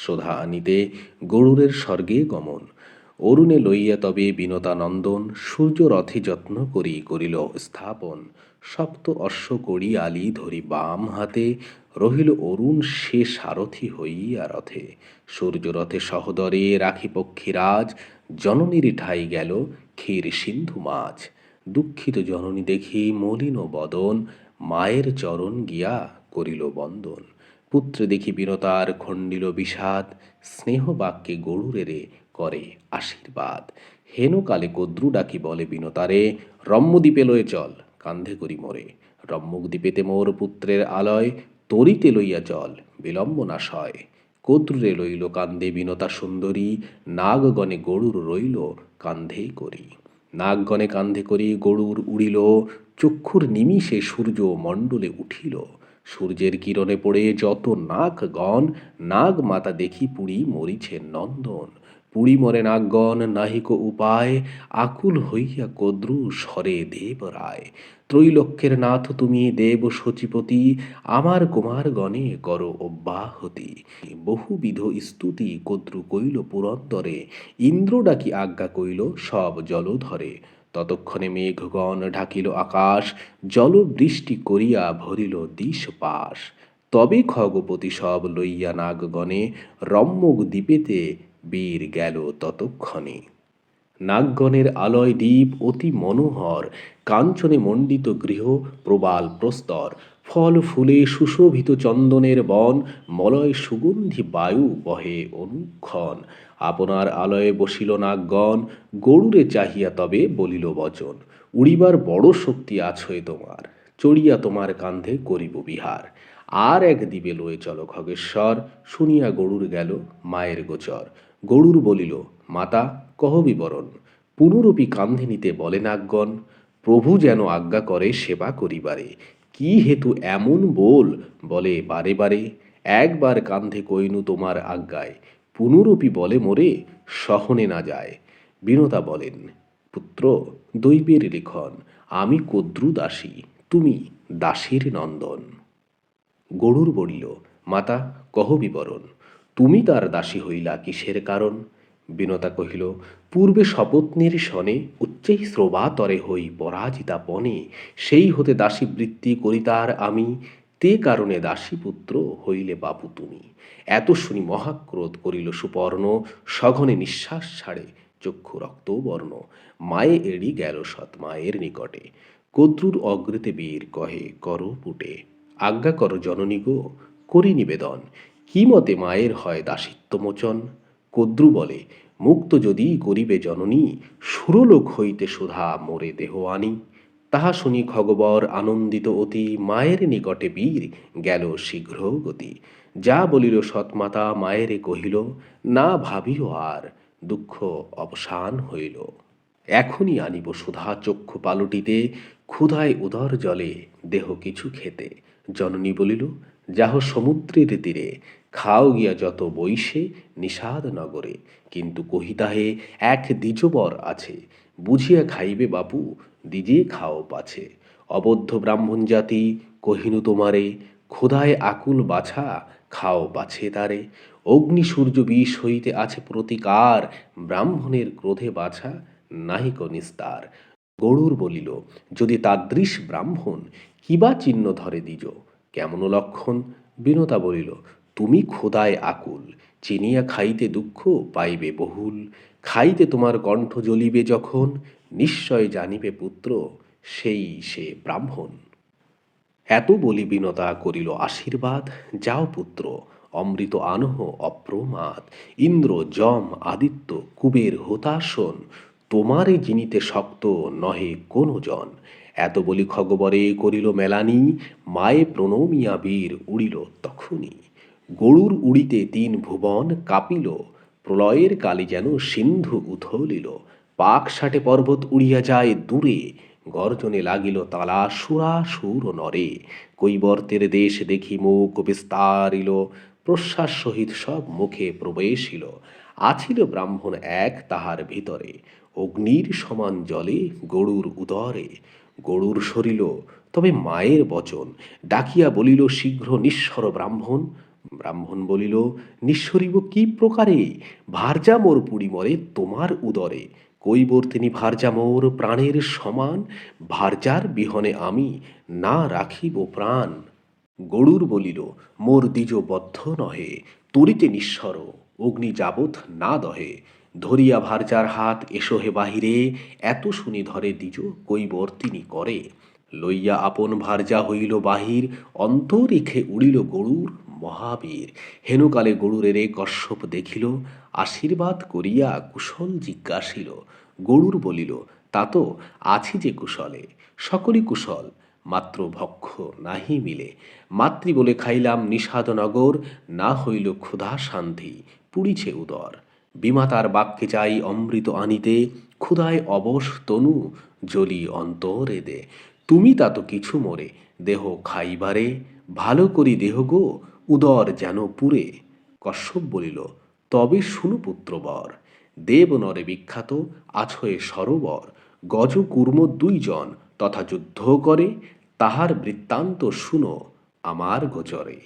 শোধা আনিতে গরুরের স্বর্গে গমন। অরুণে লইয়া তবে বিনতানন্দন, সূর্য রথে যত্ন করি করিল স্থাপন। সপ্ত অশ্ব করি আলি ধরি বাম হাতে, রহিল অরুণ সে সারথি হইয়া রথে। সূর্য রথে সহদরে রাখি পক্ষীরাজ, জননীর ঠাই গেল ক্ষীর সিন্ধু মাছ। দুঃখিত জননী দেখি মলিন বদন, মায়ের চরণ গিয়া করিল বন্দন। পুত্র দেখি বিনতার খণ্ডিল বিষাদ, স্নেহ বাক্যে গরুরেরে করে আশীর্বাদ। হেনকালে কদ্রু ডাকি বলে বিনতারে, রম্যদ্বীপে লয়ে চল, কান্ধে করি মোরে। রম্যদ্বীপেতে মোর পুত্রের আলয়, তরিতে লইয়া চল, বিলম্ব না সয়। কদ্রুরে লইল কান্দে বিনতা সুন্দরী, নাগগণে গরুর রইল কান্ধে করি। নাগগণে কান্ধে করি গরুর উড়িল, চক্ষুর নিমিষে সূর্য মণ্ডলে উঠিল। সূর্যের কিরণে পড়ে যত নাগগণ, নাগ মাতা দেখি পুরী মরিছে নন্দন। পুরী মরে নাগগণ নাহিক উপায়, আকুল হইয়া কদ্রু স্বরে দেবরায়। ত্রৈলোক্যের নাথ তুমি দেব সচিপতি, আমার কুমারগণে করো অব্যাহতি। বহুবিধ স্তুতি কদ্রু কইল পুরন্দরে, ইন্দ্র ডাকি আজ্ঞা কইল সব জলধরে। ততক্ষণে মেঘগণ ঢাকিল আকাশ, জলবৃষ্টি করিয়া ভরিল দিশ পাশ। তবে খগপতি সব লইয়া নাগগণে, রম্যক দ্বীপেতে বীর গেল ততক্ষণে। নাগগণের আলয় দ্বীপ অতি মনোহর, কাঞ্চনে মণ্ডিত গৃহ প্রবাল প্রস্তর। ফল ফুলে সুশোভিত চন্দনের বন, মলয় সুগন্ধি বায়ু বহে অনুক্ষণ। আপনার আলয়ে বসিল নাগগণ, গরুরে চাহিয়া তবে বলিল বচন। উড়িবার বড় শক্তি আছয়ে তোমার, চড়িয়া তোমার কান্ধে করিব বিহার। আর এক দ্বীপে লয়ে চল খগেশ্বর, শুনিয়া গরুর গেল মায়ের গোচর। গরুর বলিল, মাতা কহ বিবরণ। পুনরূপী কান্ধে নিতে বলে নাগগণ, প্রভু যেন আজ্ঞা করে সেবা করিবারে। কি হেতু এমন বল বলে বারে বারে, একবার কান্ধে কইনু তোমার আজ্ঞায়, পুনরূপী বলে মোরে সহনে না যায়। বিনতা বলেন, পুত্র দৈবের লিখন, আমি কদ্রু দাসী, তুমি দাসীর নন্দন। গরুর বলিল, মাতা কহ বিবরণ, তুমি তার দাসী হইলা কিসের কারণ। বিনতা কহিল, পূর্বে সপত্নীর সনে উচ্চৈ স্রবাতরে হই পরাজিতা বনে, সেই হতে দাসী বৃত্তি করিতার আমি, তে কারণে দাসী পুত্র হইলে বাপু তুমি। এত শুনি মহাক্রোধ করিল সুপর্ণ, সঘনে নিঃশ্বাস ছাড়ে চক্ষু রক্তবর্ণ। মায়ে এড়ি গেল সৎ মায়ের নিকটে, কদ্রুর অগ্রেতে বীর কহে করো পুটে। আজ্ঞা করো জননী গো, করি নিবেদন, কি মতে মায়ের হয় দাসিত্ব মোচন। কদ্রু বলে, মুক্ত যদি করিবে জননী, সুরলোক হইতে সুধা মোরে দেহ আনি। তাহা শুনি খগবর আনন্দিত অতি, মায়ের নিকটে বীর গেল শীঘ্র গতি। যা বলিল সৎমাতা মায়েরে কহিল, না ভাবিও আর, দুঃখ অবসান হইল। এখনই আনিব সুধা চক্ষু পালটিতে, ক্ষুধায় উদর জলে দেহ কিছু খেতে। জননী বলিল, যাহ সমুদ্রের তীরে, খাও গিয়া যত বৈশে নিষাদ নগরে। কিন্তু কহিতাহে এক দ্বিজবর আছে, বুঝিয়া খাইবে বাপু, দ্বিজে খাও পাছে। অবদ্ধ ব্রাহ্মণ জাতি কহিনু তোমারে, ক্ষুধায় আকুল বাছা খাও পাছে তারে। অগ্নি সূর্য বিষ হইতে আছে প্রতিকার, ব্রাহ্মণের ক্রোধে বাছা নাহিক নিস্তার। গরুর বলিল, যদি তাদৃশ ব্রাহ্মণ, কিবা চিহ্ন ধরে দ্বিজ, কেমন লক্ষণ। বিনতা বলিল, তুমি ক্ষুধায় আকুল, চিনিয়া খাইতে দুঃখ পাইবে বহুল। খাইতে তোমার কণ্ঠ জ্বলিবে যখন, নিশ্চয় জানিবে পুত্র সেই সে ব্রাহ্মণ। এত বলি বিনতা করিল আশীর্বাদ, যাও পুত্র অমৃত আনহ অপ্রমাদ। ইন্দ্র যম আদিত্য কুবের হোতাশন, তোমারে জিনিতে শক্ত নহে কোনো জন। এত বলি খগবরে করিল মেলানি, মায়ে প্রণমিয়া বীর উড়িল তখনই। গরুর উড়িতে তিন ভুবন কাঁপিল, প্রলয়ের কালে যেন সিন্ধু উথলিল। পাক ষাটে পর্বত উড়িয়া যায় দূরে, গর্জনে লাগিল তালা সুরাসুর নরে। কৈবর্তের দেশ দেখি মুখ বিস্তারিল, প্রশ্বাস সহিত সব মুখে প্রবেশিল। আছিল ব্রাহ্মণ এক তাহার ভিতরে, অগ্নির সমান জলে গরুর উদরে। গরুর সরিল তবে মায়ের বচন, ডাকিয়া বলিল শীঘ্র নিঃস্বর ব্রাহ্মণ, ব্রাহ্মণ বলিল, নিঃসরিব কি প্রকারে? ভার্যা মোর পুড়ি মরে তোমার উদরে। কৈবর্তিনী ভার্যা মোর প্রাণের সমান, ভার্যার বিহনে আমি না রাখিব প্রাণ। গরুর বলিল, মোর দ্বিজ বদ্ধ নহে, তরিতে নিঃস্বর, অগ্নি যাবৎ না দহে। ধরিয়া ভার্যার হাত এসো হে বাহিরে, এত শুনি ধরে দ্বিজ কৈবর্তিনী করে। লইয়া আপন ভার্যা হইল বাহির, অন্তরিক্ষে উড়িল গরুর মহাবীর। হেনকালে গরুরেরে কশ্যপ দেখিল, আশীর্বাদ করিয়া কুশল জিজ্ঞাসিল। গরুর বলিল, তা তো আছি যে কুশলে, সকলই কুশল, মাত্র ভক্ষ নাহি মিলে। মাতৃ বলে খাইলাম নিষাদ নগর, না হইল ক্ষুধা শান্তি, পুড়িছে উদর। বিমাতার বাক্যে চাই অমৃত আনিতে, ক্ষুধায় অবশ তনু জ্বলি অন্তরে দে। তুমি তা তো কিছু মোরে দেহ খাইবারে, ভালো করি দেহ গো উদর যেন পুরে। কশ্যপ বলিল, তবে শুনো পুত্রবর, দেব নরে বিখ্যাত আছয়ে সরোবর। গজ কুর্ম দুইজন তথা যুদ্ধ করে, তাহার বৃত্তান্ত শুনো আমার গোচরে।